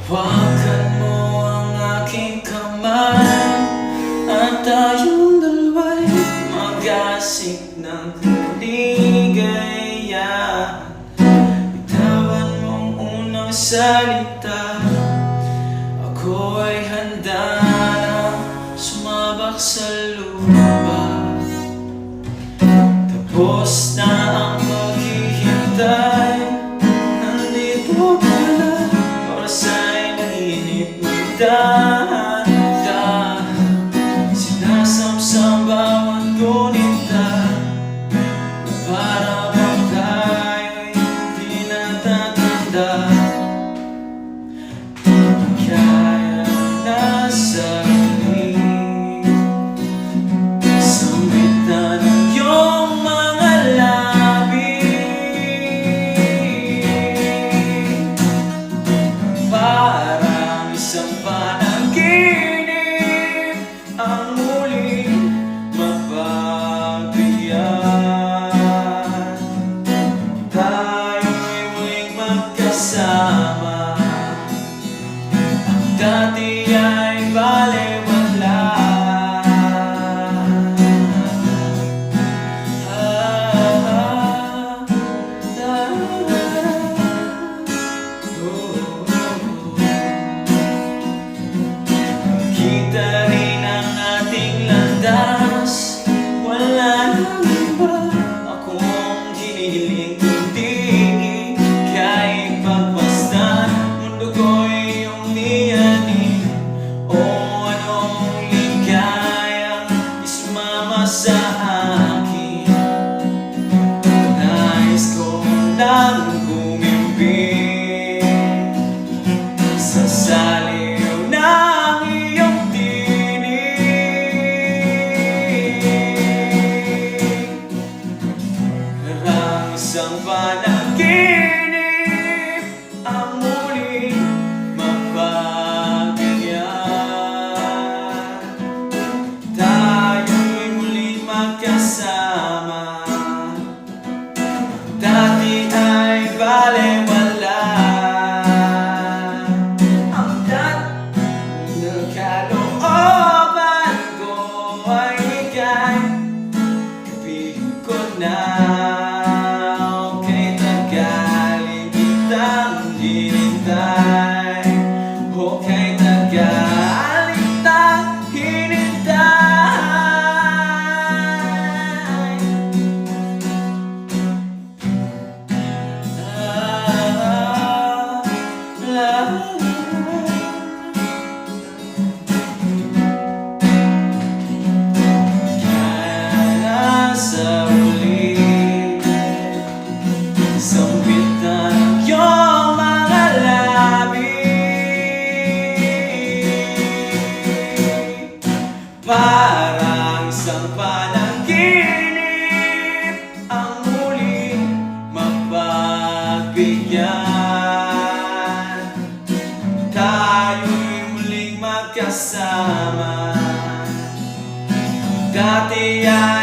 Hawakan mo ang aking kamay at tayong dalawa'y mag-asik ng kaligayahan. Bitawan mong unang salita, ako ay handa na sumabak sa lupa. Tapos na ang maghihintay, nandito ka na para sa'y nainip mo. Dahan-dahan sinasamsam bawat gunita, para bang tayo'y hindi natatanda. Kaya nasa huli, sambitan ang iyong mga labi, parang isang panaginip ang muling mapagbigyan. Tayo'y muling magkasama, ang dati ay balewala. Kita rin ang ating landas, wala nang iba akong hinihiling, kundi kahit pagmasdan mundo ko'y iyong niyanin. O anong ligayang isumama sa akin, nais ko lang gumimpi sa saliw ng iyong tinig. Parang isang panaginip ang muling mapagbigyan. Tayo'y muling magkasama, dati ay balewala. Ang kalooban ko ay ika'y kapiling ko na. Okay, tagalin kitang hinintay. Okay, tagalin kitang hinintay. Kaya sa huli, sambitan ang iyong mga labi, parang isang panaginip ang muling mapagbigyan. Tayo'y muling magkasama, dati ay